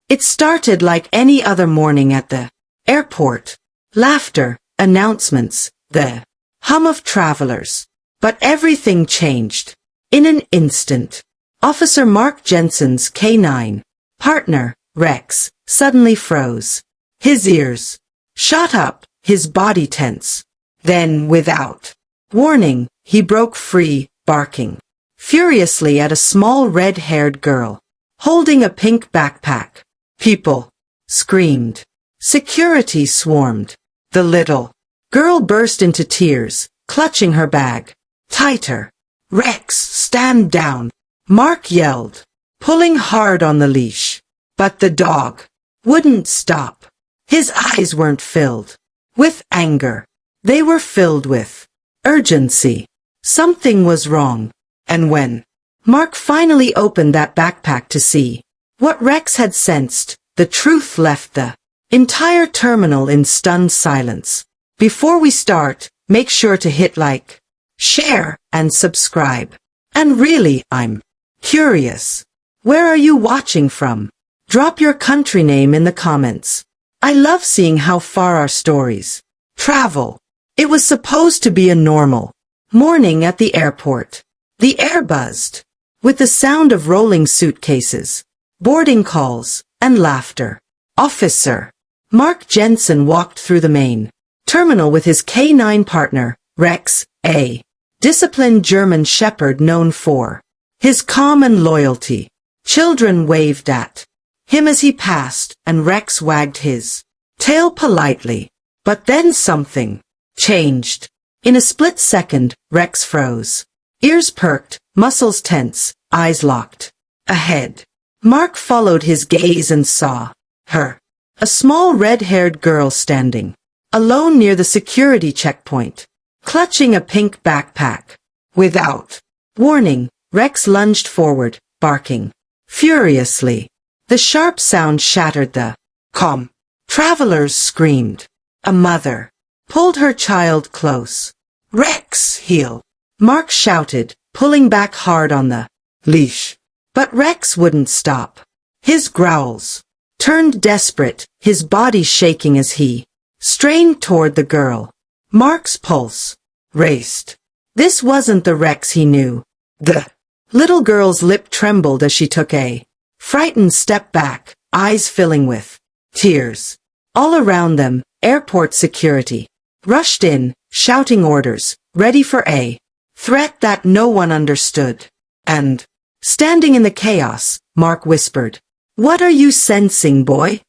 It started like any other morning at the airport. Laughter, announcements, the hum of travelers. But everything changed. In an instant. Officer Mark Jensen's K9 partner, Rex, suddenly froze. His ears shot up, his body tense. Then, without warning, he broke free, barking furiously at a small red-haired girl, holding a pink backpack. People screamed. Security swarmed. The little girl burst into tears, clutching her bag tighter. Rex, stand down, Mark yelled, pulling hard on the leash. But the dog wouldn't stop. His eyes weren't filled with anger. They were filled with urgency. Something was wrong. And when Mark finally opened that backpack to see what Rex had sensed, the truth left the entire terminal in stunned silence. Before we start, make sure to hit like, share, and subscribe. And really, I'm curious. Where are you watching from? Drop your country name in the comments. I love seeing how far our stories travel. It was supposed to be a normal morning at the airport. The air buzzed with the sound of rolling suitcases, boarding calls, and laughter. Officer Mark Jensen walked through the main terminal with his K9 partner, Rex, a disciplined German shepherd known for his calm and loyalty. Children waved at him as he passed, and Rex wagged his tail politely. But then something changed. In a split second, Rex froze. Ears perked, muscles tense, eyes locked. Ahead. Mark followed his gaze and saw her. A small red-haired girl standing alone near the security checkpoint, clutching a pink backpack. Without warning, Rex lunged forward, barking furiously. The sharp sound shattered the calm. Travelers screamed. A mother pulled her child close. Rex, heel! Mark shouted, pulling back hard on the leash. But Rex wouldn't stop. His growls turned desperate, his body shaking as he strained toward the girl. Mark's pulse raced. This wasn't the Rex he knew. The little girl's lip trembled as she took a frightened step back, eyes filling with tears. All around them, airport security rushed in, shouting orders, ready for a threat that no one understood. And, standing in the chaos, Mark whispered, "What are you sensing, boy?"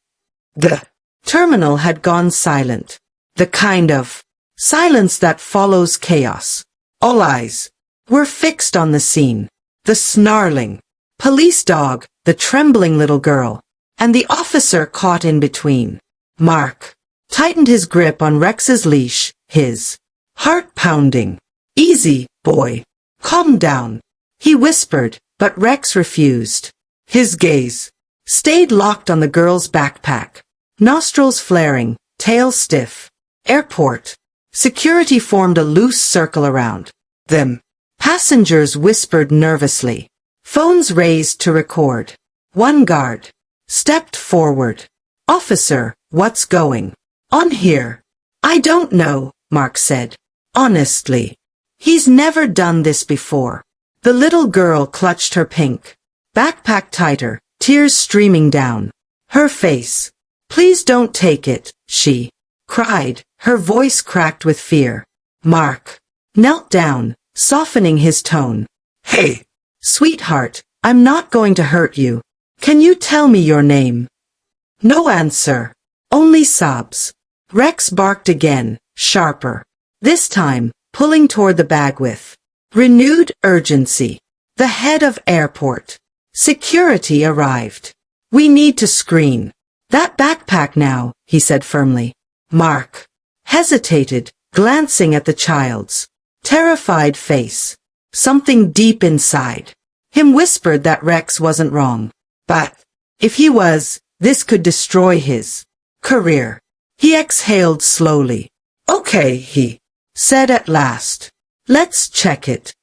The terminal had gone silent. The kind of silence that follows chaos. All eyes were fixed on the scene. The snarling police dog, the trembling little girl, and the officer caught in between. Mark tightened his grip on Rex's leash, his heart pounding. "Easy, boy. Calm down," he whispered, but Rex refused. His gaze stayed locked on the girl's backpack, nostrils flaring, tail stiff. Airport. Security formed a loose circle around them. Passengers whispered nervously. Phones raised to record. One guard stepped forward. "Officer, what's going on here?" "I don't know," Mark said. "Honestly. He's never done this before." The little girl clutched her pink backpack tighter, tears streaming down her face. "Please don't take it," she cried, her voice cracked with fear. Mark knelt down, softening his tone. "Hey, sweetheart, I'm not going to hurt you. Can you tell me your name?" No answer. Only sobs. Rex barked again, sharper. This time, pulling toward the bag with renewed urgency. The head of airport security arrived. "We need to screen that backpack now," he said firmly. Mark hesitated, glancing at the child's terrified face. Something deep inside him whispered that Rex wasn't wrong. But if he was, this could destroy his career. He exhaled slowly. "Okay," he said at last. "Let's check it."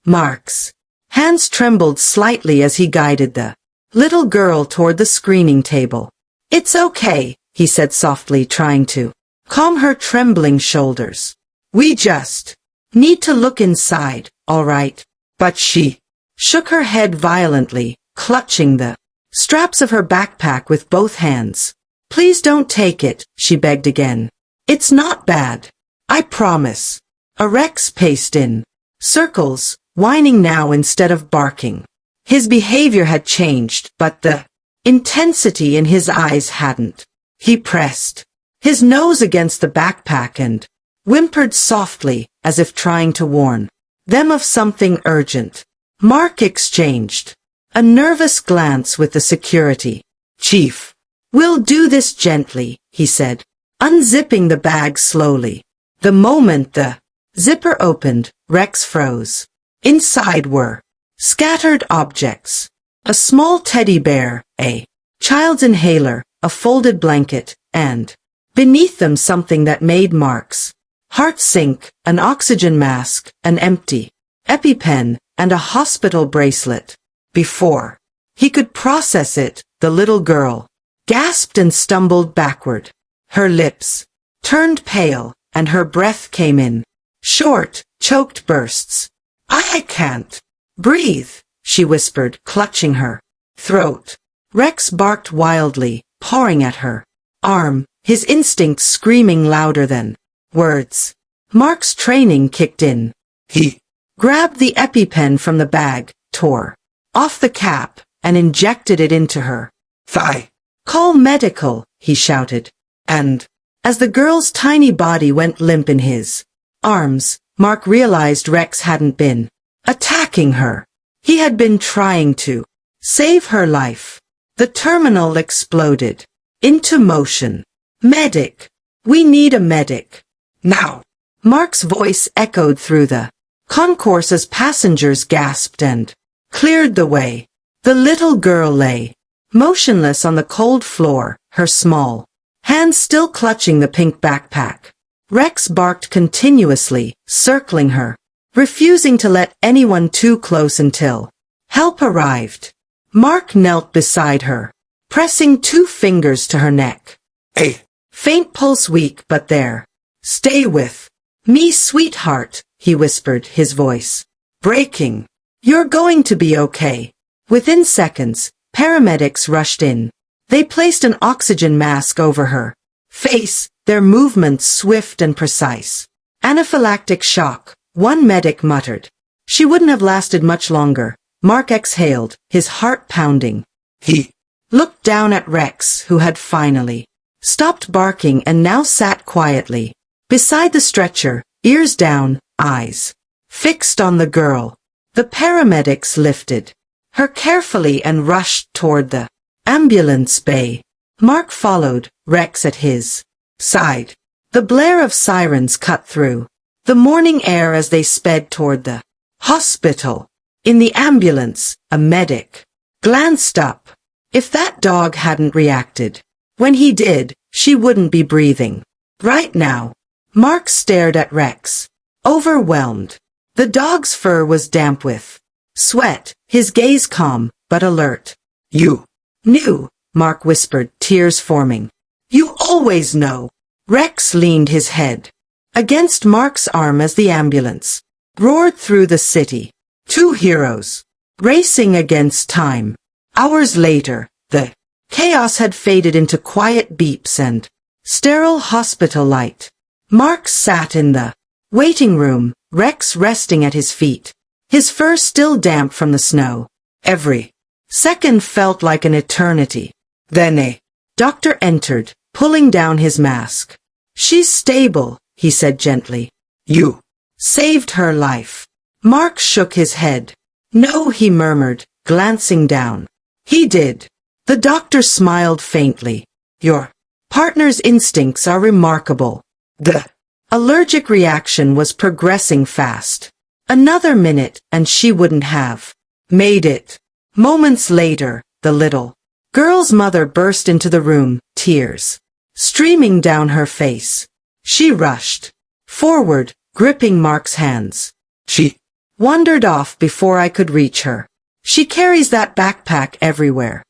Mark's hands trembled slightly as he guided the little girl toward the screening table. It's okay, he said softly, trying to calm her trembling shoulders. We just need to look inside, all right? But she shook her head violently, clutching the straps of her backpack with both hands. Please don't take it, she begged again. It's not bad. I promise. Rex paced in circles, whining now instead of barking. His behavior had changed, but the intensity in his eyes hadn't. He pressed his nose against the backpack and whimpered softly, as if trying to warn them of something urgent. Mark exchanged a nervous glance with the security chief. We'll do this gently, he said, unzipping the bag slowly. The moment the zipper opened, Rex froze. Inside were scattered objects. A small teddy bear, a child's inhaler, a folded blanket, and beneath them something that made Mark's heart sink, an oxygen mask, an empty EpiPen, and a hospital bracelet. Before he could process it, the little girl gasped and stumbled backward. Her lips turned pale, and her breath came in short, choked bursts. I can't breathe, she whispered, clutching her throat. Rex barked wildly, pawing at her arm, his instincts screaming louder than words. Mark's training kicked in. He grabbed the EpiPen from the bag, tore off the cap, and injected it into her thigh. Call medical, he shouted. And as the girl's tiny body went limp in his arms, Mark realized Rex hadn't been attacking her. He had been trying to save her life. The terminal exploded into motion. Medic! We need a medic. Now! Mark's voice echoed through the concourse as passengers gasped and cleared the way. The little girl lay motionless on the cold floor, her small hands still clutching the pink backpack. Rex barked continuously, circling her, refusing to let anyone too close until help arrived. Mark knelt beside her, pressing 2 fingers to her neck. A faint pulse, weak but there. Stay with me, sweetheart, he whispered, his voice breaking. You're going to be okay. Within seconds, paramedics rushed in. They placed an oxygen mask over her face, their movements swift and precise. Anaphylactic shock, one medic muttered. She wouldn't have lasted much longer. Mark exhaled, his heart pounding. He looked down at Rex, who had finally stopped barking and now sat quietly beside the stretcher, ears down, eyes fixed on the girl. The paramedics lifted her carefully and rushed toward the ambulance bay. Mark followed, Rex at his side. The blare of sirens cut through the morning air as they sped toward the hospital. In the ambulance, a medic glanced up. If that dog hadn't reacted when he did, she wouldn't be breathing right now. Mark stared at Rex, overwhelmed. The dog's fur was damp with sweat, his gaze calm, but alert. You knew, Mark whispered, tears forming. You always know. Rex leaned his head against Mark's arm as the ambulance roared through the city. 2 heroes racing against time. Hours later, the chaos had faded into quiet beeps and sterile hospital light. Mark sat in the waiting room, Rex resting at his feet, his fur still damp from the snow. Every second felt like an eternity. Then a doctor entered, pulling down his mask. She's stable, he said gently. You saved her life. Mark shook his head. No, he murmured, glancing down. He did. The doctor smiled faintly. Your partner's instincts are remarkable. The allergic reaction was progressing fast. Another minute and she wouldn't have made it. Moments later, the little girl's mother burst into the room, tears streaming down her face. She rushed forward, gripping Mark's hands. She wandered off before I could reach her. She carries that backpack everywhere.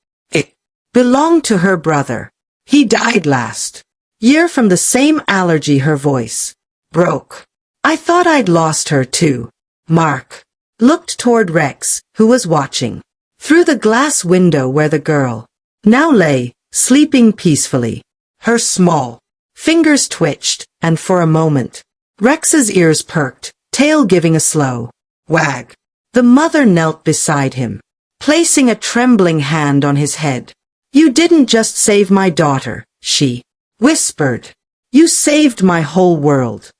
belonged to her brother. He died last year from the same allergy. Her voice broke. I thought I'd lost her too. Mark looked toward Rex, who was watching through the glass window where the girl now lay, sleeping peacefully. Her small fingers twitched, and for a moment, Rex's ears perked, tail giving a slow wag. The mother knelt beside him, placing a trembling hand on his head. You didn't just save my daughter, she whispered. You saved my whole world.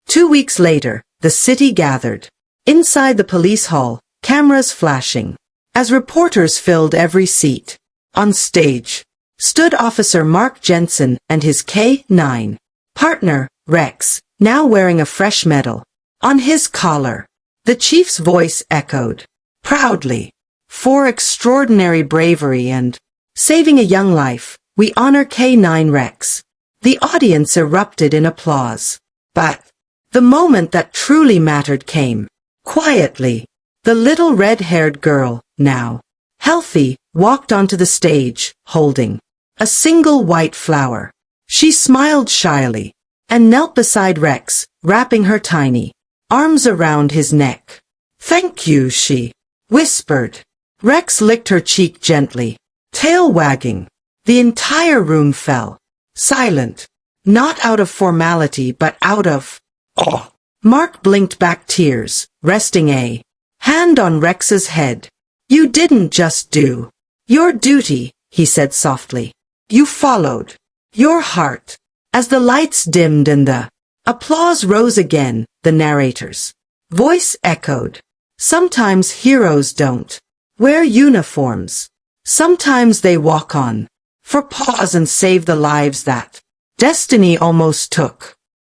2 weeks later, the city gathered. Inside the police hall, cameras flashing, as reporters filled every seat. On stage stood Officer Mark Jensen and his K-9 partner, Rex, now wearing a fresh medal on his collar. The chief's voice echoed proudly. For extraordinary bravery and saving a young life, we honor K-9 Rex. The audience erupted in applause. But the moment that truly mattered came. Quietly, the little red-haired girl, now healthy, walked onto the stage, holding a single white flower. She smiled shyly and knelt beside Rex, wrapping her tiny arms around his neck. Thank you, she whispered. Rex licked her cheek gently, tail wagging. The entire room fell silent, not out of formality but out of awe. Mark blinked back, tears resting a hand on Rex's head. You didn't just do your duty, he said softly. You followed your heart. As the lights dimmed and the applause rose again, the narrator's voice echoed. Sometimes heroes don't wear uniforms. Sometimes they walk on for pause and save the lives that destiny almost took.